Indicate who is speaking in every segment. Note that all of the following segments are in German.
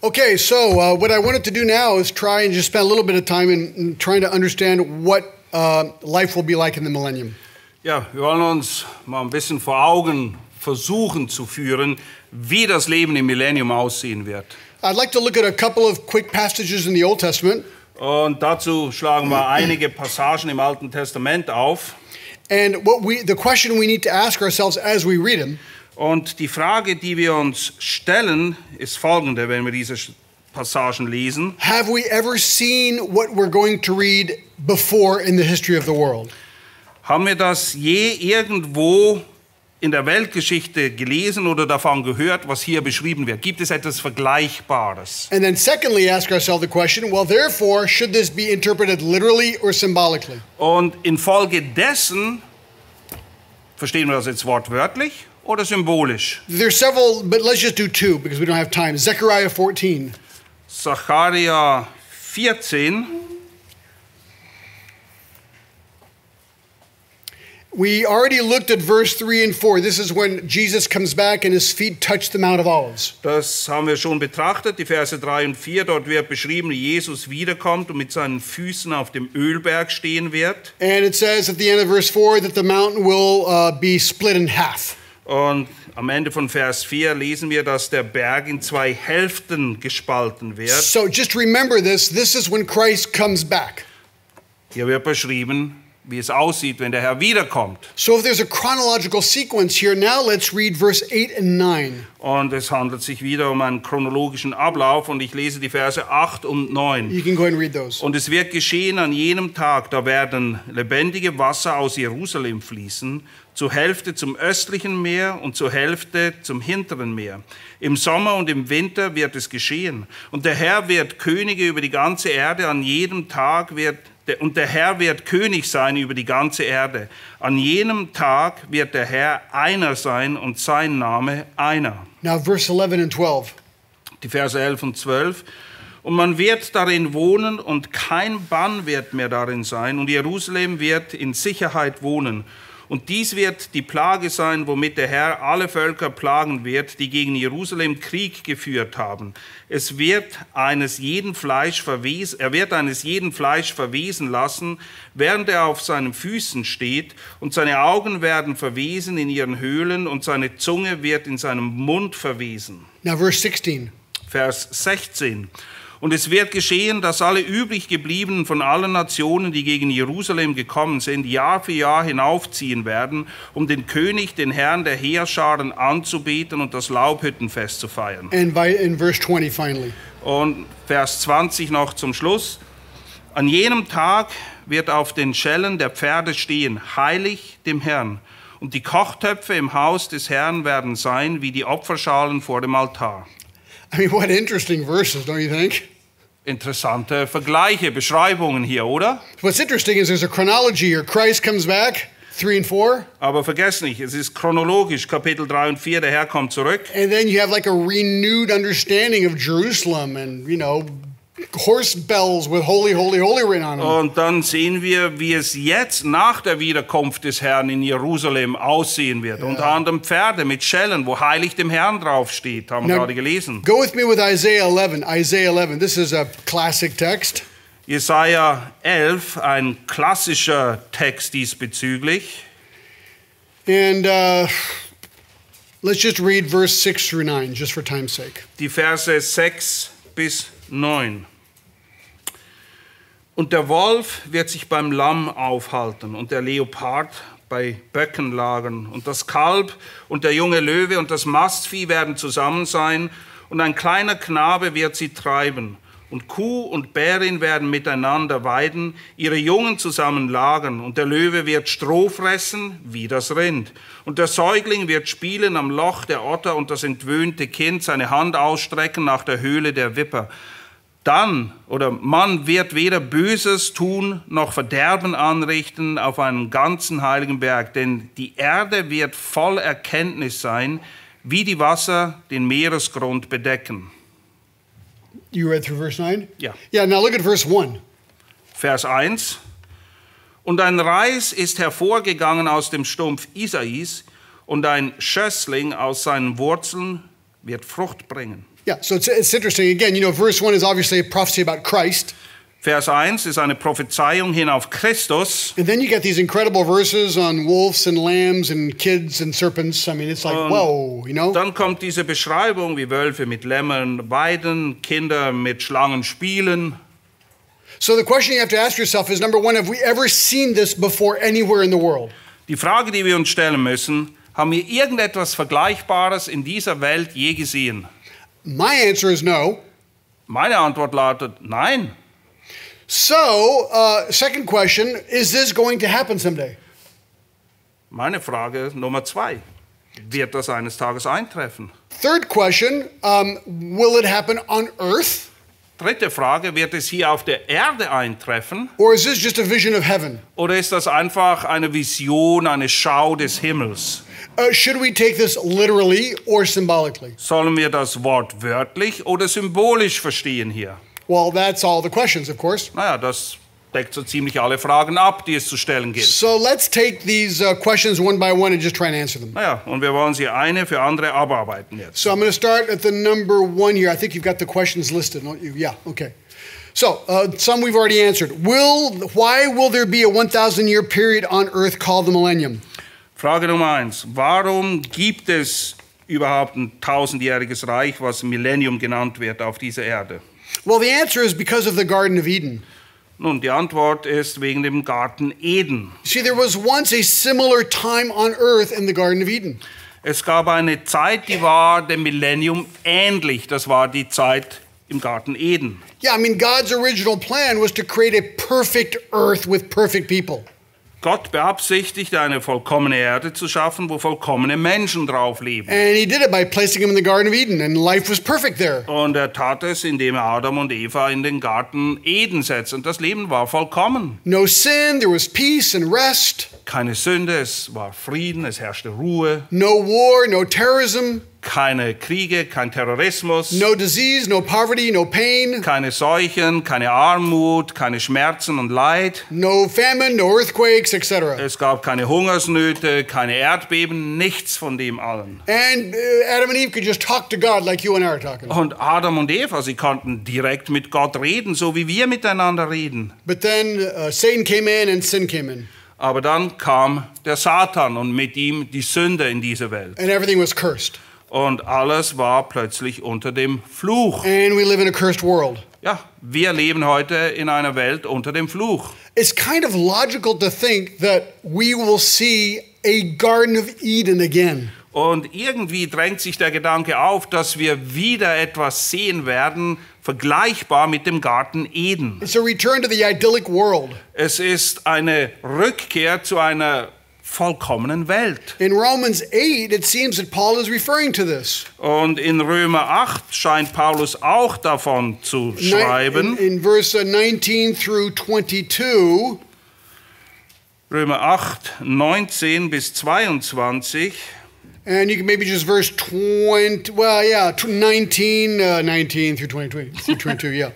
Speaker 1: Okay, so what I wanted to do now is try and just spend a little bit of time in trying to understand what life will be like in the millennium.
Speaker 2: Ja, wir wollen uns mal ein bisschen vor Augen versuchen zu führen, wie das Leben im Millennium aussehen wird.
Speaker 1: I'd like to look at a couple of quick passages in the Old Testament.
Speaker 2: Und dazu schlagen wir einige Passagen im Alten Testament auf.
Speaker 1: And the question we need to ask ourselves as we read them.
Speaker 2: Und die Frage, die wir uns stellen, ist folgende, wenn wir diese Passagen lesen.
Speaker 1: Have we ever seen what we're going to read before in the history of the world?
Speaker 2: Haben wir das je irgendwo in der Weltgeschichte gelesen oder davon gehört, was hier beschrieben wird? Gibt es etwas Vergleichbares?
Speaker 1: And then secondly, ask ourselves the question, well, therefore, should this be interpreted literally or symbolically?
Speaker 2: Und infolgedessen, verstehen wir das jetzt wortwörtlich oder symbolisch?
Speaker 1: There's several, but let's just do two because we don't have time. Zechariah 14.
Speaker 2: Sacharja 14.
Speaker 1: We already looked at verse 3 and 4. This is when Jesus comes back and his feet touch the Mount of Olives.
Speaker 2: Das haben wir schon betrachtet, die Verse 3 und 4. Dort wird beschrieben, wie Jesus wiederkommt und mit seinen Füßen auf dem Ölberg stehen wird.
Speaker 1: And it says at the end of verse 4 that the mountain will be split in half.
Speaker 2: Und am Ende von Vers 4 lesen wir, dass der Berg in zwei Hälften gespalten wird.
Speaker 1: So just remember this. This is when Christ comes back.
Speaker 2: Hier wird beschrieben, wie es aussieht, wenn der Herr wiederkommt.
Speaker 1: So if there's a chronological sequence here, now let's read verse 8 and 9.
Speaker 2: Und es handelt sich wieder um einen chronologischen Ablauf und ich lese die Verse 8 und 9.
Speaker 1: You can go ahead and read those.
Speaker 2: Und es wird geschehen an jenem Tag, da werden lebendige Wasser aus Jerusalem fließen, zur Hälfte zum östlichen Meer und zur Hälfte zum hinteren Meer. Im Sommer und im Winter wird es geschehen. Und der Herr wird Könige über die ganze Erde, an jedem Tag und der Herr wird König sein über die ganze Erde. An jenem Tag wird der Herr einer sein und sein Name einer.
Speaker 1: Now verse 11 and 12.
Speaker 2: Die Verse 11 und 12. Und man wird darin wohnen und kein Bann wird mehr darin sein und Jerusalem wird in Sicherheit wohnen. Und dies wird die Plage sein, womit der Herr alle Völker plagen wird, die gegen Jerusalem Krieg geführt haben. Er wird eines jeden Fleisch verwesen lassen, während er auf seinen Füßen steht, und seine Augen werden verwesen in ihren Höhlen und seine Zunge wird in seinem Mund verwesen.
Speaker 1: Now verse 16.
Speaker 2: Vers 16. Und es wird geschehen, dass alle übrig gebliebenen von allen Nationen, die gegen Jerusalem gekommen sind, Jahr für Jahr hinaufziehen werden, um den König, den Herrn der Heerscharen anzubeten und das Laubhüttenfest zu feiern.
Speaker 1: And in verse 20 finally.
Speaker 2: Und Vers 20 noch zum Schluss. An jenem Tag wird auf den Schellen der Pferde stehen, heilig dem Herrn. Und die Kochtöpfe im Haus des Herrn werden sein, wie die Opferschalen vor dem Altar.
Speaker 1: I mean, what interesting verses, don't you think?
Speaker 2: Interessante Vergleiche, Beschreibungen hier, oder?
Speaker 1: What's interesting is there's a chronology here. Christ comes back, 3 and 4.
Speaker 2: Aber vergesst nicht, es ist chronologisch, Kapitel 3 und 4, der Herr kommt zurück.
Speaker 1: And then you have like a renewed understanding of Jerusalem and, horse bells with holy, holy, holy written on them.
Speaker 2: Und dann sehen wir, wie es jetzt nach der Wiederkunft des Herrn in Jerusalem aussehen wird. Unter anderem Pferde mit Schellen, wo heilig dem Herrn draufsteht, haben wir gerade gelesen.
Speaker 1: Go with me with Isaiah 11. Isaiah 11, this is a classic text.
Speaker 2: Jesaja 11, ein klassischer Text diesbezüglich.
Speaker 1: And let's just read verse 6 through 9, just for time's sake.
Speaker 2: Die Verse 6 bis 9. Und der Wolf wird sich beim Lamm aufhalten und der Leopard bei Böcken lagern. Und das Kalb und der junge Löwe und das Mastvieh werden zusammen sein und ein kleiner Knabe wird sie treiben. Und Kuh und Bärin werden miteinander weiden, ihre Jungen zusammen lagern. Und der Löwe wird Stroh fressen wie das Rind. Und der Säugling wird spielen am Loch der Otter und das entwöhnte Kind seine Hand ausstrecken nach der Höhle der Wipper. Man wird weder Böses tun, noch Verderben anrichten auf einem ganzen heiligen Berg. Denn die Erde wird voll Erkenntnis sein, wie die Wasser den Meeresgrund bedecken.
Speaker 1: You read through verse 9?
Speaker 2: Ja.
Speaker 1: Yeah, now look at verse 1.
Speaker 2: Vers 1. Und ein Reis ist hervorgegangen aus dem Stumpf Isais, und ein Schössling aus seinen Wurzeln wird Frucht bringen.
Speaker 1: Yeah, so it's interesting. Again, verse 1 is obviously a prophecy about Christ.
Speaker 2: Vers 1 ist eine Prophezeiung hin auf Christus.
Speaker 1: And then you get these incredible verses on wolves and lambs and kids and serpents. I mean, it's like, whoa,
Speaker 2: Dann kommt diese Beschreibung, wie Wölfe mit Lämmern weiden, Kinder mit Schlangen spielen.
Speaker 1: So the question you have to ask yourself is, number one, have we ever seen this before anywhere in the world?
Speaker 2: Die Frage, die wir uns stellen müssen, haben wir irgendetwas Vergleichbares in dieser Welt je gesehen?
Speaker 1: My answer is no.
Speaker 2: Meine Antwort lautet nein.
Speaker 1: So, second question, is this going to happen someday?
Speaker 2: Meine Frage Nummer 2. Wird das eines Tages eintreffen?
Speaker 1: Third question, will it happen on earth?
Speaker 2: Dritte Frage, wird es hier auf der Erde eintreffen?
Speaker 1: Or is this just a vision of heaven?
Speaker 2: Oder ist das einfach eine Vision, eine Schau des Himmels?
Speaker 1: Should we take this literally or symbolically?
Speaker 2: Sollen wir das Wort wörtlich oder symbolisch verstehen hier?
Speaker 1: Well, that's all the questions, of course.
Speaker 2: Naja, das deckt so ziemlich alle Fragen ab, die es zu stellen gilt.
Speaker 1: So let's take these questions one by one and just try and answer them.
Speaker 2: Naja, und wir wollen sie eine für andere abarbeiten jetzt.
Speaker 1: So I'm going to start at the number 1 here. I think you've got the questions listed, don't you? Yeah, okay. So, some we've already answered. Why will there be a 1,000-year period on earth called the millennium?
Speaker 2: Frage Nummer 1. Warum gibt es überhaupt ein tausendjähriges Reich, was Millennium genannt wird auf dieser Erde?
Speaker 1: Well, the answer is because of the Garden of Eden.
Speaker 2: Nun, die Antwort ist wegen dem Garten Eden.
Speaker 1: See, there was once a similar time on earth in the Garden of Eden.
Speaker 2: Es gab eine Zeit, die war dem Millennium ähnlich. Das war die Zeit im Garten Eden.
Speaker 1: Yeah, I mean, God's original plan was to create a perfect earth with perfect people.
Speaker 2: Gott beabsichtigte, eine vollkommene Erde zu schaffen, wo vollkommene Menschen drauf leben.
Speaker 1: And he did it by placing them in the Garden of Eden, and life was perfect there.
Speaker 2: Und er tat es, indem er Adam und Eva in den Garten Eden setzte. Und das Leben war vollkommen.
Speaker 1: No sin, there was peace and rest.
Speaker 2: Keine Sünde, es war Frieden, es herrschte Ruhe.
Speaker 1: No war, no terrorism.
Speaker 2: Keine Kriege, kein Terrorismus.
Speaker 1: No disease, no poverty, no pain.
Speaker 2: Keine Seuchen, keine Armut, keine Schmerzen und Leid.
Speaker 1: No famine, no earthquakes, etc.
Speaker 2: Es gab keine Hungersnöte, keine Erdbeben, nichts von dem allen.
Speaker 1: And Adam and Eve could just talk to God like you and I are talking.
Speaker 2: Und Adam und Eva, sie konnten direkt mit Gott reden, so wie wir miteinander reden.
Speaker 1: But then Satan came in and sin came in.
Speaker 2: Aber dann kam der Satan und mit ihm die Sünde in diese Welt.
Speaker 1: And everything was cursed.
Speaker 2: Und alles war plötzlich unter dem Fluch.
Speaker 1: And we live in a cursed world.
Speaker 2: Ja, wir leben heute in einer Welt unter dem Fluch.
Speaker 1: It's kind of logical to think that we will see a Garden of Eden again.
Speaker 2: Und irgendwie drängt sich der Gedanke auf, dass wir wieder etwas sehen werden, vergleichbar mit dem Garten Eden.
Speaker 1: It's a return to the idyllic world.
Speaker 2: Es ist eine Rückkehr zu einer vollkommenen Welt.
Speaker 1: In Romans 8, it seems that Paul is referring to this.
Speaker 2: Und in Römer 8 scheint Paulus auch davon zu schreiben.
Speaker 1: In verse 19 through 22.
Speaker 2: Römer 8, 19 bis 22.
Speaker 1: And you can maybe just verse 20, well, yeah, 19 through 22, yeah.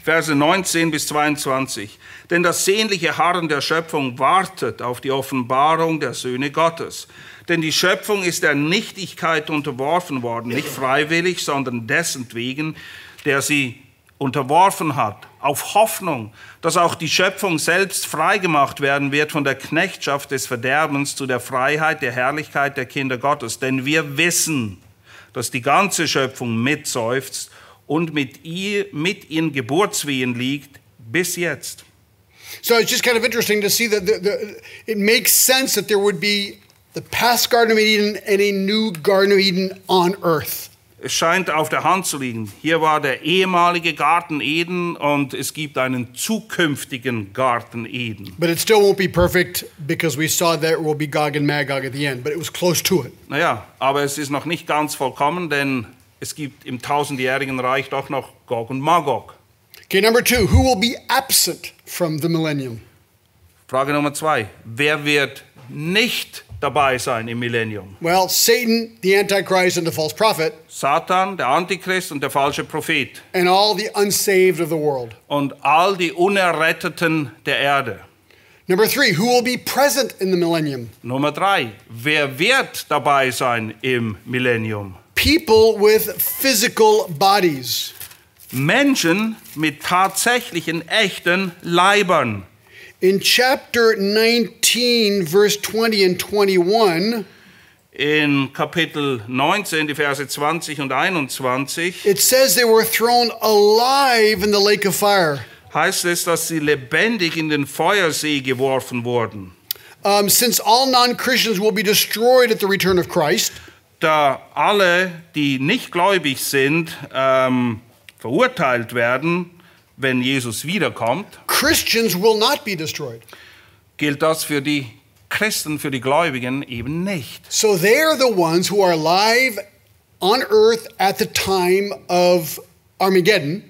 Speaker 2: Verse 19 bis 22. Denn das sehnliche Harren der Schöpfung wartet auf die Offenbarung der Söhne Gottes. Denn die Schöpfung ist der Nichtigkeit unterworfen worden, nicht freiwillig, sondern dessentwegen, der sie unterworfen hat, auf Hoffnung, dass auch die Schöpfung selbst freigemacht werden wird von der Knechtschaft des Verderbens zu der Freiheit der Herrlichkeit der Kinder Gottes. Denn wir wissen, dass die ganze Schöpfung mitseufzt und mit ihren Geburtswehen liegt bis jetzt.
Speaker 1: So it's just kind of interesting to see that it makes sense that there would be the past Garden of Eden and a new Garden of Eden on earth.
Speaker 2: Es scheint auf der Hand zu liegen. Hier war der ehemalige Garten Eden und es gibt einen zukünftigen Garten Eden.
Speaker 1: But it still won't be perfect because we saw there will be Gog and Magog at the end, but it was close to it.
Speaker 2: Naja, aber es ist noch nicht ganz vollkommen, denn es gibt im Tausendjährigen Reich doch noch Gog und Magog.
Speaker 1: Okay, number 2, who will be absent from the millennium?
Speaker 2: Frage Nummer 2. Wer wird nicht dabei sein im Millennium?
Speaker 1: Well, Satan, the Antichrist, and the false prophet.
Speaker 2: Satan, der Antichrist und der falsche Prophet.
Speaker 1: And all the unsaved of the world.
Speaker 2: Und all die Unerretteten der Erde.
Speaker 1: Number 3, who will be present in the millennium?
Speaker 2: Nummer 3. Wer wird dabei sein im Millennium?
Speaker 1: people with physical bodies.
Speaker 2: Menschen mit tatsächlichen, echten Leibern.
Speaker 1: In chapter 19, verse 20 and 21,
Speaker 2: In Kapitel 19, die Verse 20 und 21,
Speaker 1: it says they were thrown alive in the lake of fire.
Speaker 2: heißt es, dass sie lebendig in den Feuersee geworfen wurden.
Speaker 1: Since all non-Christians will be destroyed at the return of Christ,
Speaker 2: Da alle, die nicht gläubig sind, verurteilt werden, wenn Jesus wiederkommt,
Speaker 1: Christians will not be destroyed.
Speaker 2: gilt das für die Christen, für die Gläubigen eben nicht.
Speaker 1: So they are the ones who are alive on earth at the time of Armageddon.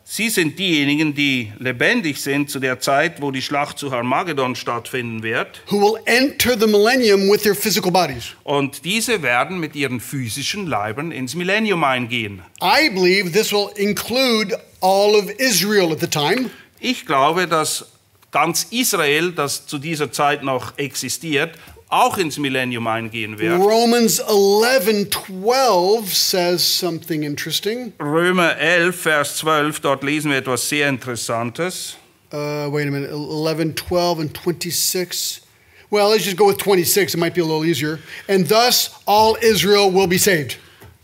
Speaker 2: Sie sind diejenigen, die lebendig sind zu der Zeit, wo die Schlacht zu Armageddon stattfinden wird.
Speaker 1: Who will enter the millennium with their physical bodies.
Speaker 2: Und diese werden mit ihren physischen Leibern ins Millennium eingehen.
Speaker 1: I believe this will include all of Israel at the time.
Speaker 2: Ich glaube, dass ganz Israel, das zu dieser Zeit noch existiert, auch ins Millennium eingehen wird.
Speaker 1: Romans 11:12 says something interesting.
Speaker 2: Römer 11, Vers 12, dort lesen wir etwas sehr Interessantes.
Speaker 1: Wait a minute, 11, 12, and 26. Well, let's just go with 26. It might be a little easier. And thus all Israel will be saved.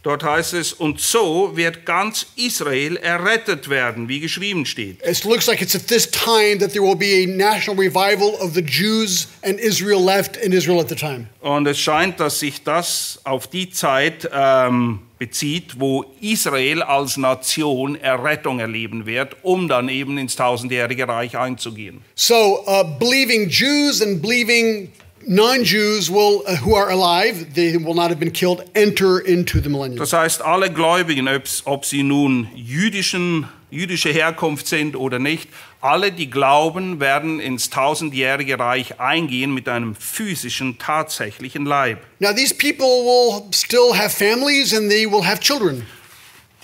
Speaker 2: Dort heißt es, und so wird ganz Israel errettet werden, wie geschrieben steht.
Speaker 1: It looks like it's at this time that there will be a national revival of the Jews and Israel left in Israel at the time.
Speaker 2: Und es scheint, dass sich das auf die Zeit bezieht, wo Israel als Nation Errettung erleben wird, um dann eben ins Tausendjährige Reich einzugehen.
Speaker 1: So believing Jews and believing non-Jews will, who are alive, they will not have been killed, enter into the millennium.
Speaker 2: Das heißt, alle Gläubigen, ob sie nun jüdische Herkunft sind oder nicht, alle, die glauben, werden ins Tausendjährige Reich eingehen mit einem physischen, tatsächlichen Leib.
Speaker 1: Now these people will still have families and they will have children.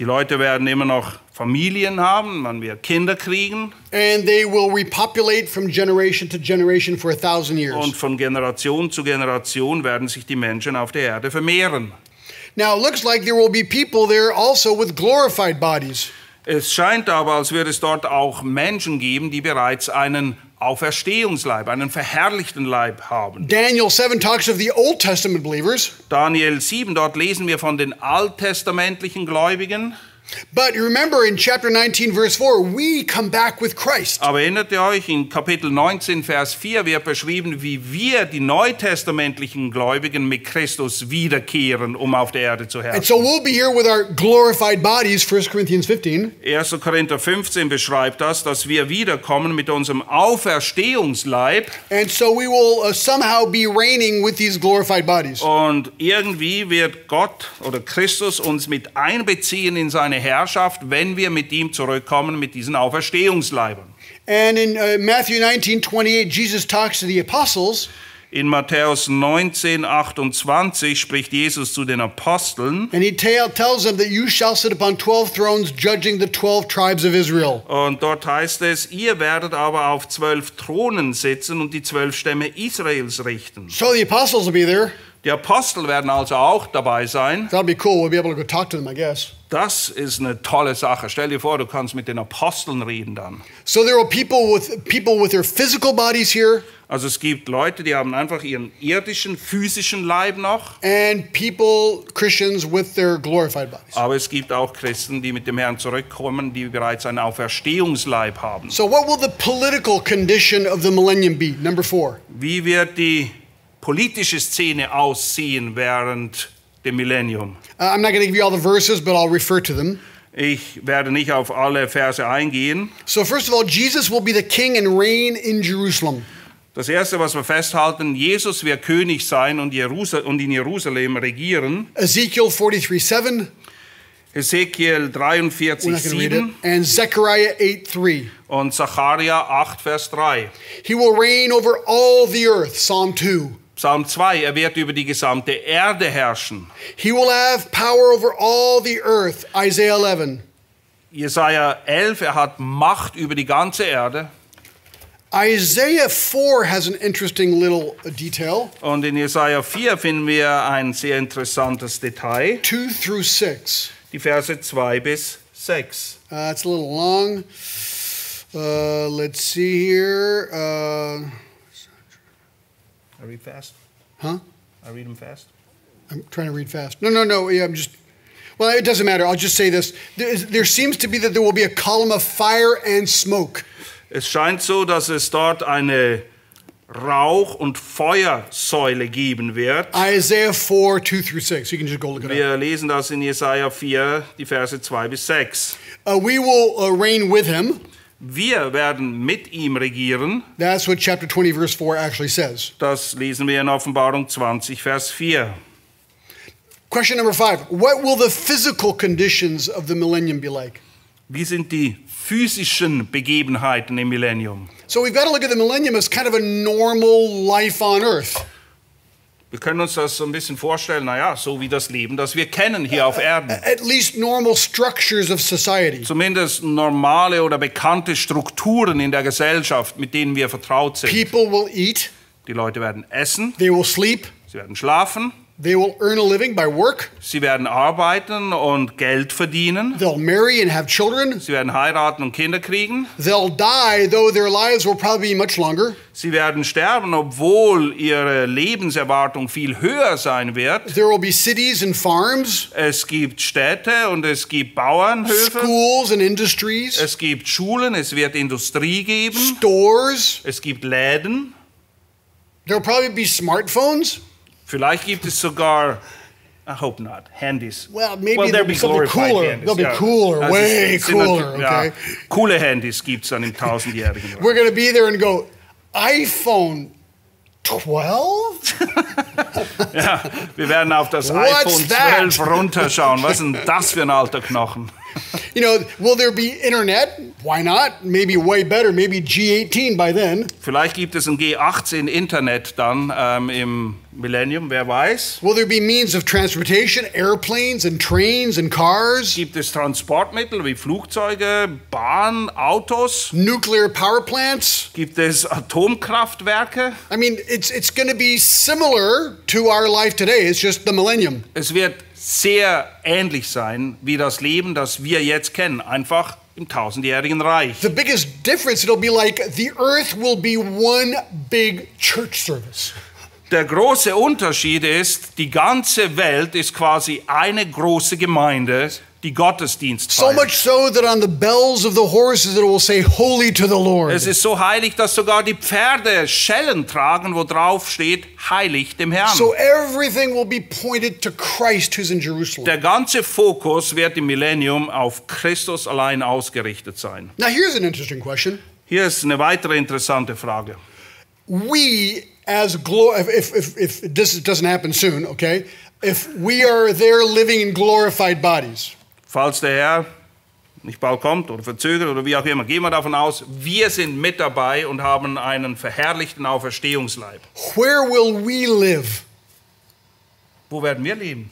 Speaker 2: Die Leute werden immer noch Familien haben, man wird Kinder kriegen.
Speaker 1: And they will repopulate from generation to generation for 1,000 years.
Speaker 2: Und von Generation zu Generation werden sich die Menschen auf der Erde vermehren.
Speaker 1: Now it looks like there will be people there also with glorified bodies.
Speaker 2: Es scheint aber, als würde es dort auch Menschen geben, die bereits einen Auferstehungsleib, einen verherrlichten Leib haben.
Speaker 1: Daniel 7 talks of the Old Testament believers.
Speaker 2: Daniel 7, dort lesen wir von den alttestamentlichen Gläubigen.
Speaker 1: But remember in chapter 19 verse 4, we come back with Christ.
Speaker 2: Aber erinnert ihr euch, in Kapitel 19, Vers 4 wird beschrieben, wie wir, die neutestamentlichen Gläubigen, mit Christus wiederkehren, um auf der Erde zu
Speaker 1: And
Speaker 2: herrschen.
Speaker 1: so we'll be here with our glorified bodies, 1 Corinthians 15.
Speaker 2: 1. Korinther 15 beschreibt das, dass wir wiederkommen mit unserem Auferstehungsleib.
Speaker 1: And so we will somehow be reigning with these glorified bodies.
Speaker 2: Und irgendwie wird Gott oder Christus uns mit einbeziehen in seine Herrschaft, wenn wir mit ihm zurückkommen mit diesen Auferstehungsleibern.
Speaker 1: And in Matthew 19:28, Jesus talks to the apostles.
Speaker 2: In Matthäus 19, 28 spricht Jesus zu den Aposteln.
Speaker 1: And he tells them that you shall sit upon 12 thrones judging the 12 tribes of Israel.
Speaker 2: Und dort heißt es, ihr werdet aber auf 12 Thronen sitzen und die 12 Stämme Israels richten.
Speaker 1: So the apostles will be there.
Speaker 2: Die Apostel werden also auch dabei sein.
Speaker 1: That'll be cool. We'll be able to go talk to them, I guess.
Speaker 2: Das ist eine tolle Sache. Stell dir vor, du kannst mit den Aposteln reden dann.
Speaker 1: So there are people with their physical bodies here.
Speaker 2: Also es gibt Leute, die haben einfach ihren irdischen, physischen Leib noch.
Speaker 1: And people, Christians, with their glorified bodies.
Speaker 2: Aber es gibt auch Christen, die mit dem Herrn zurückkommen, die bereits einen Auferstehungsleib haben.
Speaker 1: So what will the political condition of the millennium be? Number 4.
Speaker 2: Wie wird die politische Szene aussehen während dem Millennium?
Speaker 1: I'm not going to give you all the verses, but I'll refer to them.
Speaker 2: Ich werde nicht auf alle Verse eingehen.
Speaker 1: So first of all, Jesus will be the king and reign in Jerusalem.
Speaker 2: Das Erste, was wir festhalten, Jesus wird König sein und in Jerusalem regieren.
Speaker 1: Ezekiel 43:7.
Speaker 2: Hesekiel
Speaker 1: We're not going to read it.
Speaker 2: 43,7
Speaker 1: And Zechariah 8:3.
Speaker 2: und Sacharja 8, Vers 3.
Speaker 1: He will reign over all the earth. Psalm 2.
Speaker 2: Psalm 2, er wird über die gesamte Erde herrschen.
Speaker 1: He will have power over all the earth. Isaiah 11.
Speaker 2: Jesaja 11, er hat Macht über die ganze Erde.
Speaker 1: Isaiah 4 has an interesting little detail.
Speaker 2: Und in Jesaja 4 finden wir ein sehr interessantes Detail.
Speaker 1: 2 through 6.
Speaker 2: Die Verse 2 bis 6.
Speaker 1: It's a little long. Let's see here.
Speaker 2: I read fast.
Speaker 1: Huh?
Speaker 2: I read them fast.
Speaker 1: I'm trying to read fast. No. Yeah, well, it doesn't matter. I'll just say this. There seems to be that there will be a column of fire and smoke.
Speaker 2: Es scheint so, dass es dort eine Rauch- und Feuersäule geben wird.
Speaker 1: Isaiah 4, 2 through 6. You can just go look it up.
Speaker 2: Wir lesen das in Jesaja 4, die Verse 2 bis 6.
Speaker 1: We will reign with him.
Speaker 2: Wir werden mit ihm regieren.
Speaker 1: That's what chapter 20, verse 4 actually says.
Speaker 2: Das lesen wir in Offenbarung 20, Vers 4.
Speaker 1: Question number 5. What will the physical conditions of the millennium be like?
Speaker 2: Wie sind die physischen Begebenheiten im Millennium?
Speaker 1: So we've got to look at the millennium as kind of a normal life on earth.
Speaker 2: Wir können uns das so ein bisschen vorstellen, naja, so wie das Leben, das wir kennen hier auf Erden.
Speaker 1: At least normal structures of society.
Speaker 2: Zumindest normale oder bekannte Strukturen in der Gesellschaft, mit denen wir vertraut sind.
Speaker 1: People will eat.
Speaker 2: Die Leute werden essen,
Speaker 1: They will sleep.
Speaker 2: sie werden schlafen,
Speaker 1: They will earn a living by work.
Speaker 2: sie werden arbeiten und Geld verdienen,
Speaker 1: They'll marry and have children.
Speaker 2: sie werden heiraten und Kinder kriegen,
Speaker 1: They'll die, though their lives will probably be much longer.
Speaker 2: sie werden sterben, obwohl ihre Lebenserwartung viel höher sein wird.
Speaker 1: There will be cities and farms,
Speaker 2: Es gibt Städte und es gibt Bauernhöfe,
Speaker 1: schools and industries,
Speaker 2: es gibt Schulen, es wird Industrie geben,
Speaker 1: stores.
Speaker 2: es gibt Läden,
Speaker 1: There'll probably be smartphones.
Speaker 2: vielleicht gibt es sogar, I hope not, Handys.
Speaker 1: Well, maybe
Speaker 2: Well,
Speaker 1: there'll be something
Speaker 2: glorified
Speaker 1: cooler.
Speaker 2: Handys,
Speaker 1: They'll be
Speaker 2: ja.
Speaker 1: cooler,
Speaker 2: Also
Speaker 1: way
Speaker 2: es sind
Speaker 1: cooler,
Speaker 2: natürlich-
Speaker 1: okay?
Speaker 2: Ja, coole Handys gibt es dann im Tausendjährigen Reich.
Speaker 1: We're going to be there and go, iPhone 12?
Speaker 2: Ja, wir werden auf das
Speaker 1: What's
Speaker 2: iPhone
Speaker 1: that?
Speaker 2: 12 runterschauen. Was ist denn das für ein alter Knochen?
Speaker 1: You know, will there be internet? Why not? Maybe way better, maybe G18 by then.
Speaker 2: Vielleicht gibt es ein G18 Internet dann im Millennium, wer weiß.
Speaker 1: Will there be means of transportation, airplanes and trains and cars?
Speaker 2: Gibt es Transportmittel wie Flugzeuge, Bahn, Autos?
Speaker 1: Nuclear power plants?
Speaker 2: Gibt es Atomkraftwerke?
Speaker 1: I mean, it's going to be similar to our life today. It's just the millennium.
Speaker 2: Es wird sehr ähnlich sein wie das Leben, das wir jetzt kennen, einfach im Tausendjährigen Reich.
Speaker 1: The biggest difference, it'll be like the earth will be one big church service.
Speaker 2: Der große Unterschied ist, die ganze Welt ist quasi eine große Gemeinde, die Gottesdienst
Speaker 1: So
Speaker 2: feiert.
Speaker 1: much so that on the bells of the horses it will say, Holy to the Lord.
Speaker 2: Es ist so heilig, dass sogar die Pferde Schellen tragen, wo drauf steht, heilig dem Herrn.
Speaker 1: So everything will be pointed to Christ who's in Jerusalem.
Speaker 2: Der ganze Fokus wird im Millennium auf Christus allein ausgerichtet sein.
Speaker 1: Now here's an interesting question.
Speaker 2: Hier ist eine weitere interessante Frage.
Speaker 1: We as if this doesn't happen soon, okay? If we are there living in glorified bodies,
Speaker 2: Falls der Herr nicht bald kommt oder verzögert oder wie auch immer, gehen wir davon aus, wir sind mit dabei und haben einen verherrlichten Auferstehungsleib.
Speaker 1: where will we live?
Speaker 2: Wo werden wir leben?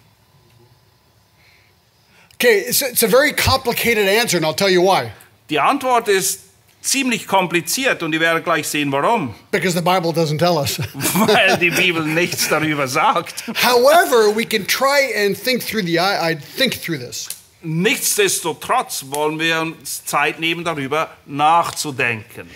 Speaker 1: Okay, it's a very complicated answer, and I'll tell you why.
Speaker 2: Die Antwort ist ziemlich kompliziert und ihr werdet gleich sehen, warum.
Speaker 1: Because the Bible doesn't tell us.
Speaker 2: Weil die Bibel nichts darüber sagt.
Speaker 1: However, we can try and think through this.
Speaker 2: Nichtsdestotrotz wollen wir uns Zeit nehmen, darüber nachzudenken.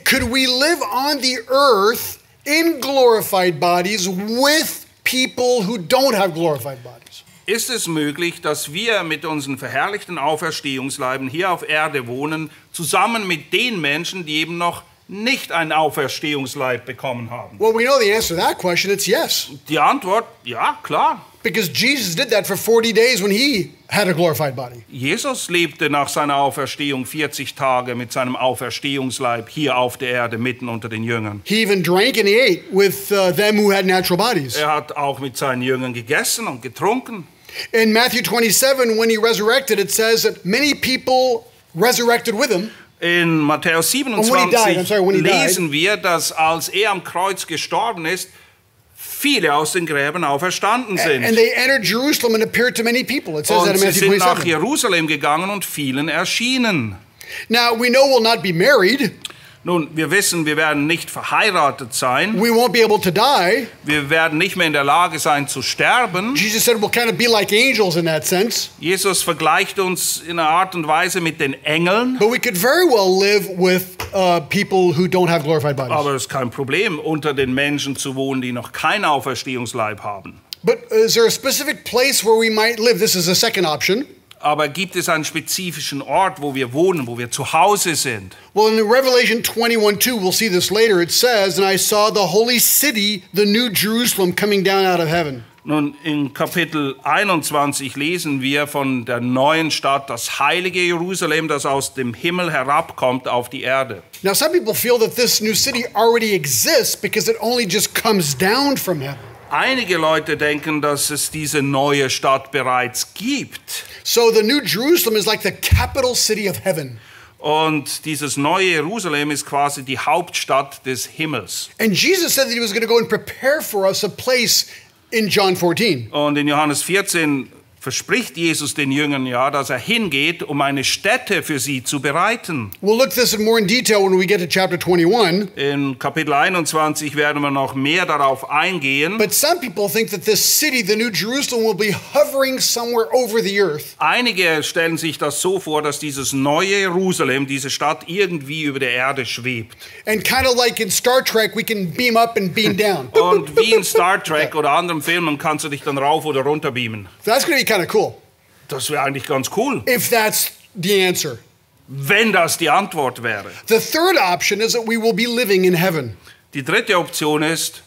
Speaker 1: Could we live on the earth in glorified bodies with people who don't have glorified bodies?
Speaker 2: Ist es möglich, dass wir mit unseren verherrlichten Auferstehungsleiben hier auf Erde wohnen, zusammen mit den Menschen, die eben noch nicht einen Auferstehungsleib bekommen haben?
Speaker 1: Well, we know the answer to that question. It's yes.
Speaker 2: Die Antwort, ja, klar.
Speaker 1: Because Jesus did that for 40 days when he had a glorified body.
Speaker 2: Jesus lebte nach seiner Auferstehung 40 Tage mit seinem Auferstehungsleib hier auf der Erde, mitten unter den Jüngern.
Speaker 1: He even drank and he ate with them who had natural bodies.
Speaker 2: Er hat auch mit seinen Jüngern gegessen und getrunken.
Speaker 1: In Matthew 27, when he resurrected, it says that many people resurrected with him.
Speaker 2: In Matthäus 27
Speaker 1: when he died.
Speaker 2: lesen wir, dass als er am Kreuz gestorben ist, viele aus den Gräbern auferstanden sind.
Speaker 1: And they entered Jerusalem and appeared to many people. It says that
Speaker 2: Und
Speaker 1: in
Speaker 2: sie
Speaker 1: Matthew
Speaker 2: sind nach
Speaker 1: 27.
Speaker 2: Jerusalem gegangen und vielen erschienen.
Speaker 1: Now, we know we'll not be married.
Speaker 2: Nun, wir wissen, wir werden nicht verheiratet sein.
Speaker 1: We won't be able to die.
Speaker 2: Wir werden nicht mehr in der Lage sein zu sterben.
Speaker 1: Jesus said we'll kind of be like angels in that sense.
Speaker 2: Jesus vergleicht uns in einer Art und Weise mit den Engeln.
Speaker 1: But we could very well live with people who don't have glorified bodies.
Speaker 2: Aber es ist kein Problem, unter den Menschen zu wohnen, die noch keinen Auferstehungsleib haben.
Speaker 1: But is there a specific place where we might live? This is a second option.
Speaker 2: Aber gibt es einen spezifischen Ort, wo wir wohnen, wo wir zu Hause sind?
Speaker 1: Well, in Revelation 21:2, we'll see this later. It says, "And I saw the holy city, the new Jerusalem, coming down out of heaven."
Speaker 2: Nun, in Kapitel 21 lesen wir von der neuen Stadt, das heilige Jerusalem, das aus dem Himmel herabkommt auf die Erde.
Speaker 1: Now, some people feel that this new city already exists because it only just comes down from heaven.
Speaker 2: Einige Leute denken, dass es diese neue Stadt bereits gibt.
Speaker 1: So the New Jerusalem is like the capital city of heaven.
Speaker 2: Und dieses neue Jerusalem ist quasi die Hauptstadt des Himmels.
Speaker 1: And Jesus said that he was going to go and prepare for us a place in John 14.
Speaker 2: Und in Johannes 14 verspricht Jesus den Jüngern ja, dass er hingeht, um eine Stätte für sie zu bereiten.
Speaker 1: We'll look this in more in detail when we get to chapter 21.
Speaker 2: In Kapitel 21 werden wir noch mehr darauf eingehen.
Speaker 1: But some people think that this city, the New Jerusalem, will be hovering somewhere over the earth.
Speaker 2: Einige stellen sich das so vor, dass dieses neue Jerusalem, diese Stadt irgendwie über der Erde schwebt.
Speaker 1: And kind of like in Star Trek, we can beam up and beam down.
Speaker 2: Und wie in Star Trek oder anderen Filmen kannst du dich dann rauf oder runter beamen.
Speaker 1: That's going to be kind of cool.
Speaker 2: Das wäre eigentlich ganz cool,
Speaker 1: If that's the answer.
Speaker 2: wenn das die Antwort wäre.
Speaker 1: The third option is that we will be living in heaven.
Speaker 2: Die dritte Option ist,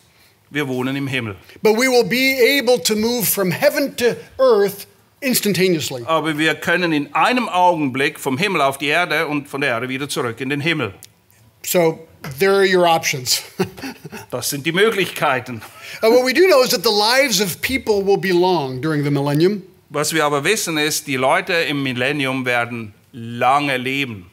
Speaker 2: wir wohnen im Himmel.
Speaker 1: But we will be able to move from heaven to earth instantaneously.
Speaker 2: Aber wir können in einem Augenblick vom Himmel auf die Erde und von der Erde wieder zurück in den Himmel.
Speaker 1: So there are your options.
Speaker 2: Das sind die Möglichkeiten.
Speaker 1: What we do know is that the lives of people will be long during the millennium.
Speaker 2: Was wir aber wissen ist, die Leute im Millennium werden lange leben.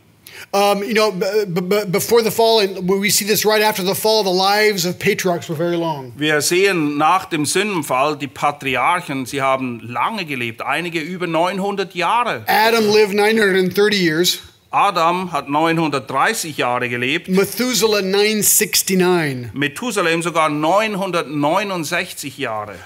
Speaker 1: Before the fall, and we see this right after the fall, the lives of patriarchs were very long.
Speaker 2: Wir sehen nach dem Sündenfall, die Patriarchen, sie haben lange gelebt, einige über 900 Jahre.
Speaker 1: Adam lived 930 years.
Speaker 2: Adam hat 930 Jahre gelebt.
Speaker 1: Methuselah 969.
Speaker 2: Methusalem sogar 969 Jahre.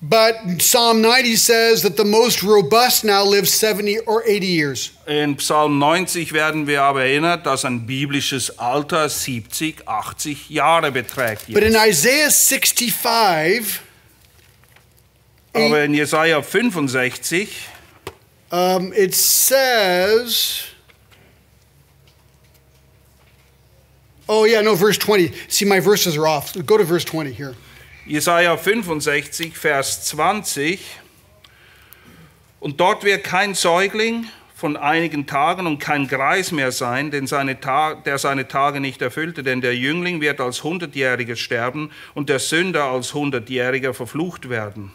Speaker 1: But Psalm 90 says that the most robust now lives 70 or 80 years.
Speaker 2: In Psalm 90 werden wir aber erinnert, dass ein biblisches Alter 70, 80 Jahre beträgt.
Speaker 1: But in Isaiah 65,
Speaker 2: Aber in Jesaja 65
Speaker 1: it says, verse 20. See, my verses are off. Go to verse 20 here.
Speaker 2: Jesaja 65, Vers 20. Und dort wird kein Säugling von einigen Tagen und kein Greis mehr sein, der seine Tage nicht erfüllte. Denn der Jüngling wird als 100-Jähriger sterben und der Sünder als 100-Jähriger verflucht werden.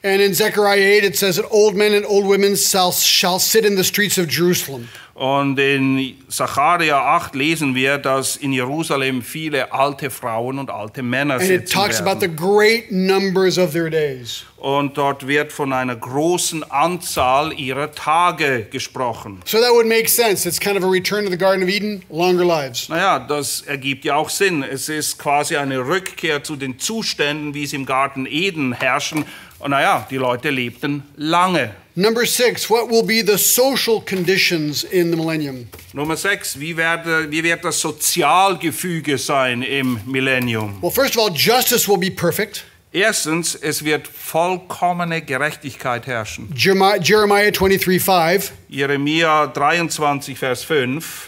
Speaker 1: And in Zechariah 8 it says that old men and old women shall sit in the streets of Jerusalem.
Speaker 2: Und in Sacharja 8 lesen wir, dass in Jerusalem viele alte Frauen und alte Männer
Speaker 1: And it
Speaker 2: sitzen
Speaker 1: talks about the
Speaker 2: werden.
Speaker 1: great numbers of their days.
Speaker 2: Und dort wird von einer großen Anzahl ihrer Tage gesprochen.
Speaker 1: So that would make sense. It's kind of a return to the Garden of Eden, longer lives.
Speaker 2: Naja, das ergibt ja auch Sinn. Es ist quasi eine Rückkehr zu den Zuständen, wie es im Garten Eden herrschen. Und naja, die Leute lebten lange.
Speaker 1: Number 6, what will be the social conditions in the millennium?
Speaker 2: Nummer 6, wie wird das Sozialgefüge sein im Millennium?
Speaker 1: Well, first of all, justice will be perfect.
Speaker 2: Erstens, es wird vollkommene Gerechtigkeit herrschen.
Speaker 1: Jeremiah 23:5.
Speaker 2: Jeremia 23, Vers 5.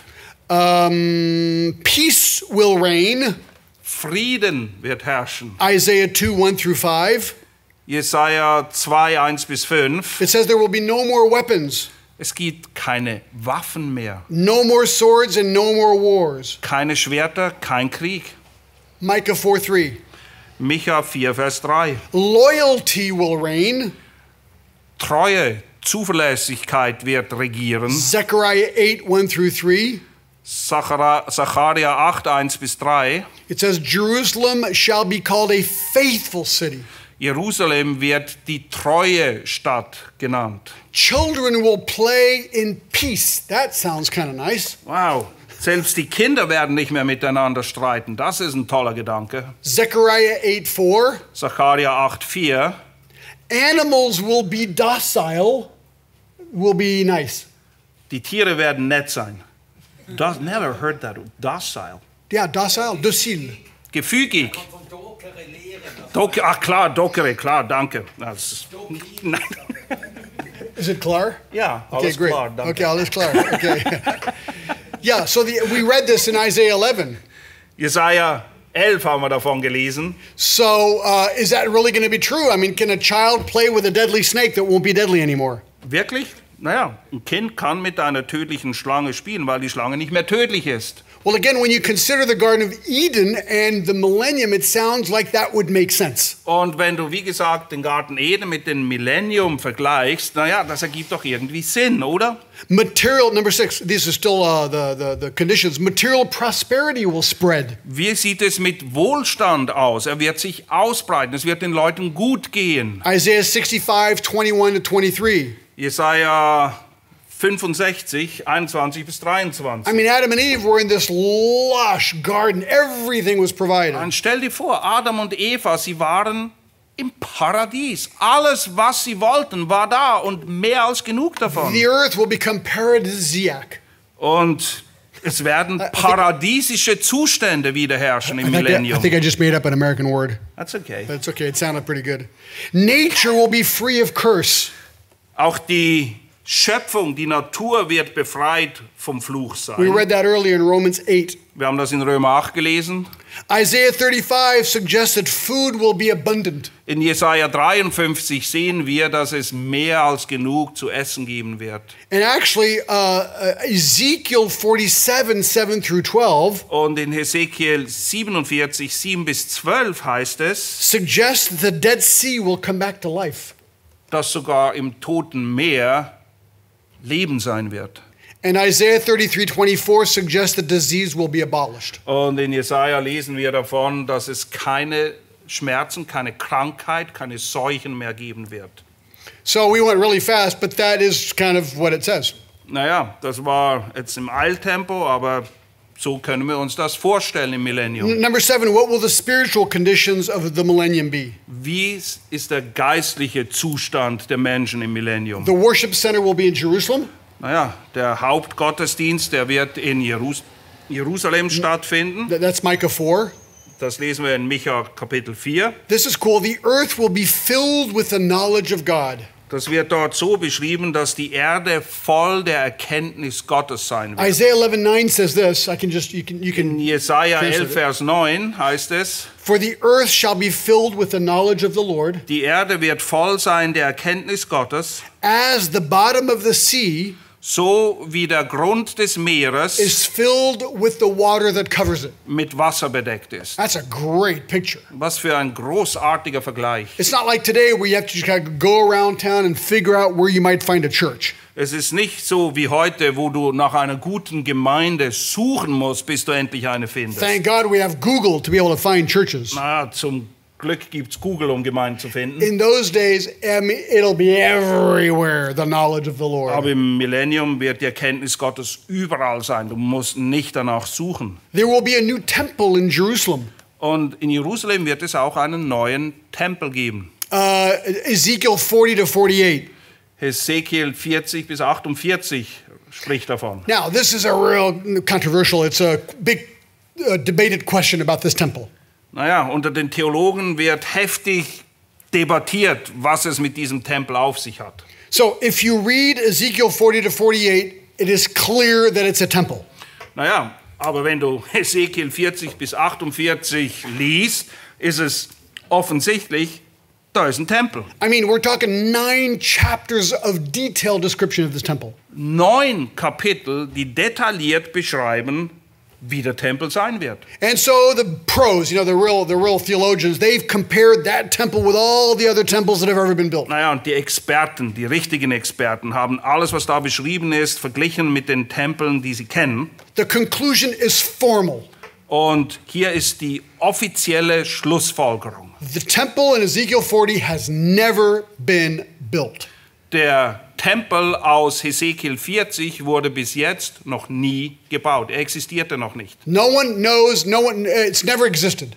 Speaker 1: Peace will reign.
Speaker 2: Frieden wird herrschen.
Speaker 1: Isaiah 2:1-5.
Speaker 2: Jesaja 2, 1 bis 5.
Speaker 1: It says there will be no more weapons,
Speaker 2: Es gibt keine Waffen mehr,
Speaker 1: no more swords, and no more wars.
Speaker 2: keine Schwerter, kein Krieg.
Speaker 1: Micah 4:3.
Speaker 2: Micha 4, Vers 3.
Speaker 1: Loyalty will reign.
Speaker 2: Treue, Zuverlässigkeit wird regieren.
Speaker 1: Zechariah 8:1-3.
Speaker 2: Sacharja 8, 1 bis 3.
Speaker 1: It says Jerusalem shall be called a faithful city.
Speaker 2: Jerusalem wird die treue Stadt genannt.
Speaker 1: Children will play in peace. That sounds kind of nice.
Speaker 2: Wow, Selbst die Kinder werden nicht mehr miteinander streiten. Das ist ein toller Gedanke.
Speaker 1: Zechariah 8:4.
Speaker 2: Sacharja 8,4.
Speaker 1: Animals will be docile, will be nice.
Speaker 2: Die Tiere werden nett sein. Never heard that. Docile.
Speaker 1: Yeah, docile, docile.
Speaker 2: Gefügig. Ach klar, dockere, klar, danke.
Speaker 1: Is it klar?
Speaker 2: Ja,
Speaker 1: Okay,
Speaker 2: alles
Speaker 1: great.
Speaker 2: klar, danke.
Speaker 1: Okay, alles klar. Okay. Yeah, so we read this in Isaiah 11.
Speaker 2: Jesaja 11 haben wir davon gelesen.
Speaker 1: So is that really going to be true? I mean, can a child play with a deadly snake that won't be deadly anymore?
Speaker 2: Wirklich? Naja, ein Kind kann mit einer tödlichen Schlange spielen, weil die Schlange nicht mehr tödlich ist.
Speaker 1: Well, again, when you consider the Garden of Eden and the millennium, it sounds like that would make sense.
Speaker 2: Und wenn du, wie gesagt, den Garten Eden mit dem Millennium vergleichst, naja, das ergibt doch irgendwie Sinn, oder?
Speaker 1: Material, number 6, these are still the conditions. Material prosperity will spread.
Speaker 2: Wie sieht es mit Wohlstand aus? Er wird sich ausbreiten, es wird den Leuten gut gehen.
Speaker 1: Isaiah 65, 21 to 23.
Speaker 2: Jesaja 65, 21 bis 23.
Speaker 1: I mean, Adam and Eve were in this lush garden. Everything was provided.
Speaker 2: Dann stell dir vor, Adam und Eva, sie waren im Paradies. Alles, was sie wollten, war da und mehr als genug davon.
Speaker 1: The earth will become paradisiac.
Speaker 2: Und es werden paradiesische Zustände wieder herrschen im
Speaker 1: I
Speaker 2: Millennium.
Speaker 1: think I just made up an American word.
Speaker 2: That's okay.
Speaker 1: That's okay. It sounded pretty good. Nature will be free of curse.
Speaker 2: Auch die Schöpfung, die Natur wird befreit vom Fluch
Speaker 1: We
Speaker 2: sein.
Speaker 1: read that earlier in Romans 8.
Speaker 2: Wir haben das in Römer 8 gelesen.
Speaker 1: Isaiah 35 suggests that food will be abundant.
Speaker 2: In Jesaja 53 sehen wir, dass es mehr als genug zu essen geben wird.
Speaker 1: And actually, Ezekiel 47, 7 through 12
Speaker 2: Und in Hesekiel 47, 7 bis 12 heißt es,
Speaker 1: suggests that the Dead Sea will come back to life.
Speaker 2: dass sogar im Toten Meer Leben sein wird.
Speaker 1: And Isaiah 33, 24 suggests that disease will be abolished.
Speaker 2: Und in Jesaja lesen wir davon, dass es keine Schmerzen, keine Krankheit, keine Seuchen mehr geben wird.
Speaker 1: So we went really fast, but that is kind of what it says.
Speaker 2: Naja, das war jetzt im Eiltempo, aber so können wir uns das vorstellen im Millennium.
Speaker 1: Number 7, what will the spiritual conditions of the millennium be?
Speaker 2: Wie ist der geistliche Zustand der Menschen im Millennium?
Speaker 1: The worship center will be in Jerusalem.
Speaker 2: Naja, der Hauptgottesdienst, der wird in Jerusalem stattfinden.
Speaker 1: That's Micah 4.
Speaker 2: Das lesen wir in Micha Kapitel 4.
Speaker 1: This is cool. The earth will be filled with the knowledge of God.
Speaker 2: Das wird dort so beschrieben, dass die Erde voll der Erkenntnis Gottes sein wird.
Speaker 1: Isaiah 11:9 says this. You
Speaker 2: In
Speaker 1: can.
Speaker 2: Jesaja 11, Vers 9 heißt es,
Speaker 1: For the earth shall be filled with the knowledge of the Lord,
Speaker 2: die Erde wird voll sein der Erkenntnis Gottes,
Speaker 1: as the bottom of the sea
Speaker 2: so wie der Grund des Meeres
Speaker 1: is filled with the water that covers it.
Speaker 2: mit Wasser bedeckt ist.
Speaker 1: That's a great picture.
Speaker 2: Was für ein großartiger Vergleich.
Speaker 1: It's not like today where you have to just kind of go around town and figure out where you might find a church.
Speaker 2: Es ist nicht so wie heute, wo du nach einer guten Gemeinde suchen musst, bis du endlich eine findest.
Speaker 1: Thank God we have Google to be able to find churches.
Speaker 2: Na, zum Glück gibt's Google, um Gemeinden zu finden.
Speaker 1: In those days, I mean, it'll be everywhere, the knowledge of the Lord.
Speaker 2: Aber im Millennium wird die Erkenntnis Gottes überall sein. Du musst nicht danach suchen.
Speaker 1: There will be a new temple in Jerusalem.
Speaker 2: Und in Jerusalem wird es auch einen neuen Tempel geben.
Speaker 1: Ezekiel 40 to 48.
Speaker 2: Hesekiel 40 bis 48 spricht davon.
Speaker 1: Now, this is a real controversial, it's a big debated question about this temple.
Speaker 2: Naja, unter den Theologen wird heftig debattiert, was es mit diesem Tempel auf sich hat.
Speaker 1: So, if you read Ezekiel 40 to 48, it is clear that it's a temple.
Speaker 2: Naja, aber wenn du Hesekiel 40 bis 48 liest, ist es offensichtlich, da ist ein Tempel.
Speaker 1: I mean, we're talking 9 chapters of detailed description of this temple.
Speaker 2: 9 Kapitel, die detailliert beschreiben, wie der Tempel sein wird.
Speaker 1: And so the pros, the real theologians, they've compared that temple with all the other temples that have ever been built.
Speaker 2: Naja, und die Experten, die richtigen Experten, haben alles, was da beschrieben ist, verglichen mit den Tempeln, die sie kennen.
Speaker 1: The conclusion is formal.
Speaker 2: Und hier ist die offizielle Schlussfolgerung.
Speaker 1: The temple in Ezekiel 40 has never been built.
Speaker 2: Der Tempel aus Hesekiel 40 wurde bis jetzt noch nie gebaut. Er existierte noch nicht.
Speaker 1: No one knows, it's never existed.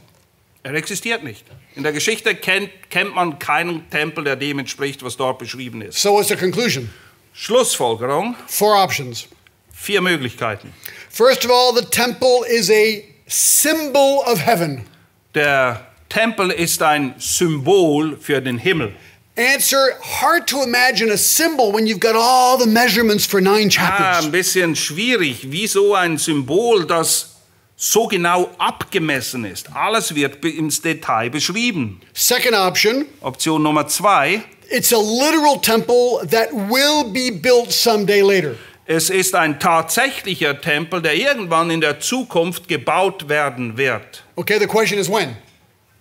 Speaker 2: Er existiert nicht. In der Geschichte kennt man keinen Tempel, der dem entspricht, was dort beschrieben ist.
Speaker 1: So what's the conclusion?
Speaker 2: Schlussfolgerung,
Speaker 1: 4 options.
Speaker 2: 4 Möglichkeiten.
Speaker 1: First of all, the temple is a symbol of heaven.
Speaker 2: Der Tempel ist ein Symbol für den Himmel.
Speaker 1: Answer, hard to imagine a symbol when you've got all the measurements for 9 chapters.
Speaker 2: Ein bisschen schwierig. Wieso ein Symbol, das so genau abgemessen ist? Alles wird ins Detail beschrieben.
Speaker 1: Second option,
Speaker 2: Option Nummer 2.
Speaker 1: it's a literal temple that will be built someday later.
Speaker 2: Es ist ein tatsächlicher Tempel, der irgendwann in der Zukunft gebaut werden wird.
Speaker 1: Okay, the question is when?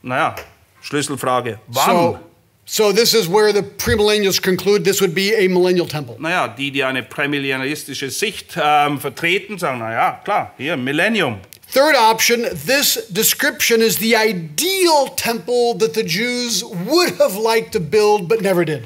Speaker 2: Naja, Schlüsselfrage. Wann?
Speaker 1: So this is where the premillennials conclude this would be a millennial temple.
Speaker 2: Naja, die eine prämillennialistische Sicht vertreten, sagen, naja, klar, hier, Millennium.
Speaker 1: Third option, this description is the ideal temple that the Jews would have liked to build but never did.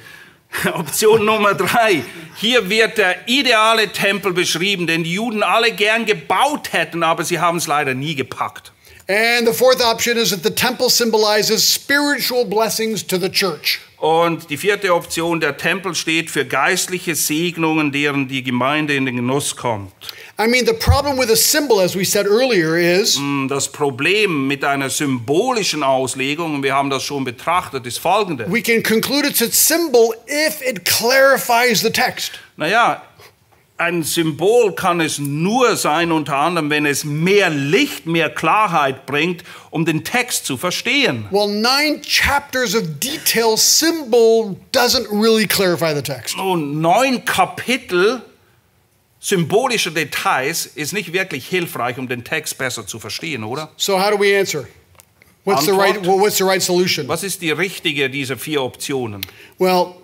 Speaker 2: Option Nummer 3. Hier wird der ideale Tempel beschrieben, den die Juden alle gern gebaut hätten, aber sie haben es leider nie gepackt.
Speaker 1: And the fourth option is that the temple symbolizes spiritual blessings to the church.
Speaker 2: Und die 4. Option, der Tempel steht für geistliche Segnungen, deren die Gemeinde in den Genuss kommt.
Speaker 1: I mean, the problem with a symbol, as we said earlier, is
Speaker 2: Das Problem mit einer symbolischen Auslegung, und wir haben das schon betrachtet, ist folgende.
Speaker 1: we can conclude it's a symbol if it clarifies the text.
Speaker 2: Naja, ein Symbol kann es nur sein, unter anderem, wenn es mehr Licht, mehr Klarheit bringt, um den Text zu verstehen.
Speaker 1: Well, 9 chapters of detail symbol doesn't really clarify the text.
Speaker 2: Und 9 Kapitel symbolische Details ist nicht wirklich hilfreich, um den Text besser zu verstehen, oder?
Speaker 1: So how do we answer? What's the right solution?
Speaker 2: Was ist die richtige dieser 4 Optionen?
Speaker 1: Well,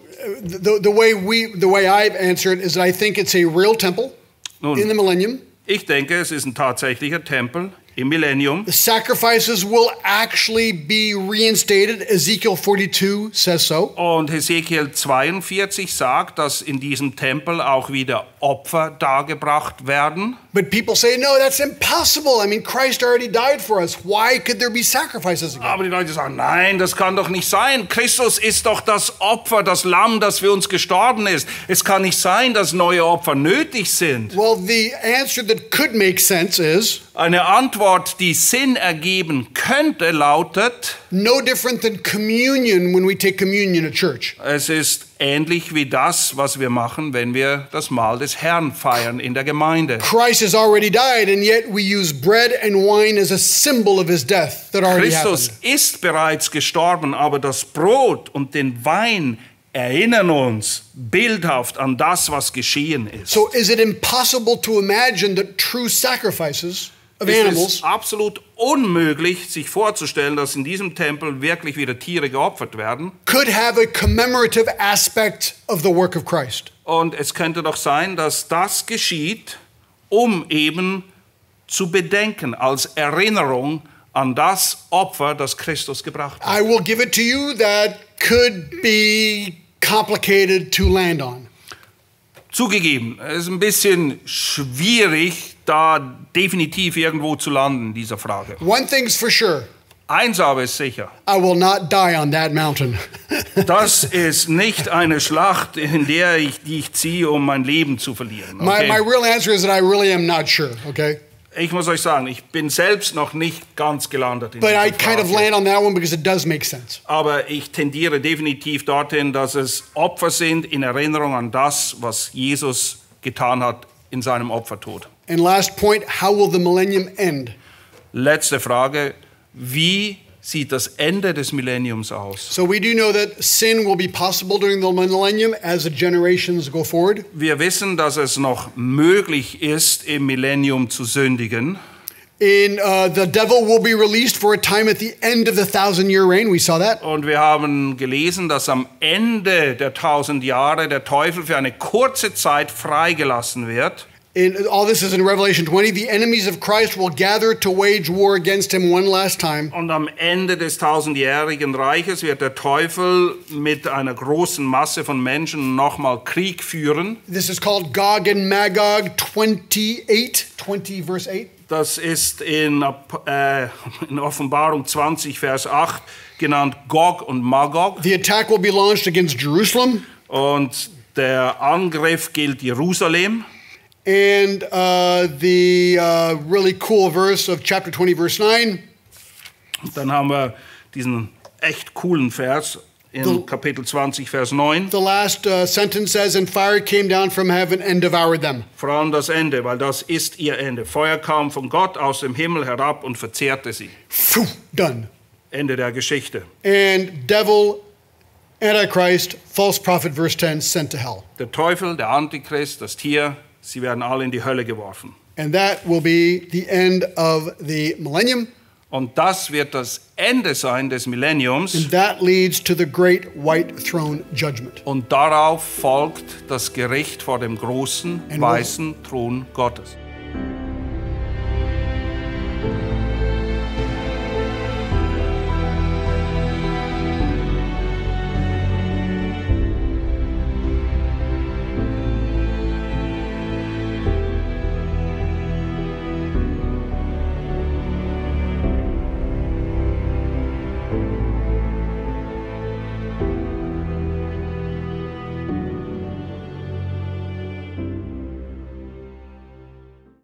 Speaker 1: the way I've answered is that I think it's a real temple
Speaker 2: Nun,
Speaker 1: in the millennium.
Speaker 2: Ich denke, es ist ein tatsächlicher Tempel im Millennium.
Speaker 1: The sacrifices will actually be reinstated. Ezekiel 42 says so.
Speaker 2: Und Hesekiel 42 sagt, dass in diesem Tempel auch wieder Opfer dargebracht werden.
Speaker 1: But people say, no, that's impossible. I mean, Christ already died for us. Why could there be sacrifices again?
Speaker 2: Aber die Leute sagen, nein, das kann doch nicht sein. Christus ist doch das Opfer, das Lamm, das für uns gestorben ist. Es kann nicht sein, dass neue Opfer nötig sind.
Speaker 1: Well, the answer that could make sense is
Speaker 2: Eine Antwort, die Sinn ergeben könnte, lautet,
Speaker 1: no different than communion when we take communion at church.
Speaker 2: es ist ähnlich wie das, was wir machen, wenn wir das Mahl des Herrn feiern in der Gemeinde.
Speaker 1: Christ has already died, and yet we use bread and wine as a symbol of his death that already
Speaker 2: Christus
Speaker 1: happened.
Speaker 2: ist bereits gestorben, aber das Brot und den Wein erinnern uns bildhaft an das, was geschehen ist.
Speaker 1: So is it impossible to imagine that true sacrifices of
Speaker 2: Es
Speaker 1: animals
Speaker 2: ist absolut unmöglich, sich vorzustellen, dass in diesem Tempel wirklich wieder Tiere geopfert werden.
Speaker 1: could have a commemorative aspect of the work of Christ?
Speaker 2: Und es könnte doch sein, dass das geschieht, um eben zu bedenken, als Erinnerung an das Opfer, das Christus gebracht hat.
Speaker 1: I will give it to you that could be complicated to land on.
Speaker 2: Zugegeben, es ist ein bisschen schwierig, da definitiv irgendwo zu landen in dieser Frage.
Speaker 1: One thing's for sure,
Speaker 2: Eins aber ist sicher,
Speaker 1: I will not die on that mountain.
Speaker 2: das ist nicht eine Schlacht, in der die ich ziehe, um mein Leben zu verlieren.
Speaker 1: My
Speaker 2: Okay?
Speaker 1: real answer is that I really am not sure, okay?
Speaker 2: Ich muss euch sagen, ich bin selbst noch nicht ganz gelandet in
Speaker 1: But I
Speaker 2: dieser
Speaker 1: kind of
Speaker 2: Frage.
Speaker 1: land on that one because it does make sense.
Speaker 2: Aber ich tendiere definitiv dorthin, dass es Opfer sind in Erinnerung an das, was Jesus getan hat in seinem Opfertod.
Speaker 1: And last point, how will the millennium end?
Speaker 2: Letzte Frage, wie sieht das Ende des Millenniums aus?
Speaker 1: So we do know that sin will be possible during the millennium as the generations go forward.
Speaker 2: Wir wissen, dass es noch möglich ist, im Millennium zu sündigen.
Speaker 1: The devil will be released for a time at the end of the 1,000-year reign. We saw that.
Speaker 2: Und wir haben gelesen, dass am Ende der 1000 Jahre der Teufel für eine kurze Zeit freigelassen wird.
Speaker 1: All this is in Revelation 20. The enemies of Christ will gather to wage war against him one last time.
Speaker 2: Und am Ende des Tausendjährigen Reiches wird der Teufel mit einer großen Masse von Menschen nochmal Krieg führen.
Speaker 1: This is called Gog and Magog 20 verse 8.
Speaker 2: Das ist in Offenbarung 20, Vers 8 genannt Gog und Magog.
Speaker 1: The attack will be launched against Jerusalem.
Speaker 2: Und der Angriff gilt Jerusalem.
Speaker 1: And the really cool verse of chapter 20, verse 9.
Speaker 2: Und dann haben wir diesen echt coolen Vers in Kapitel 20, Vers 9.
Speaker 1: The last sentence says, and fire came down from heaven and devoured them.
Speaker 2: Vor allem das Ende, weil das ist ihr Ende. Feuer kam von Gott aus dem Himmel herab und verzehrte sie.
Speaker 1: Phew, done.
Speaker 2: Ende der Geschichte.
Speaker 1: And devil, Antichrist, false prophet, verse 10, sent to hell.
Speaker 2: Der Teufel, der Antichrist, das Tier, sie werden alle in die Hölle geworfen.
Speaker 1: And that will be the end of the millennium.
Speaker 2: Und das wird das Ende sein des Millenniums.
Speaker 1: And that leads to the great white throne judgment.
Speaker 2: Und darauf folgt das Gericht vor dem großen weißen Thron Gottes.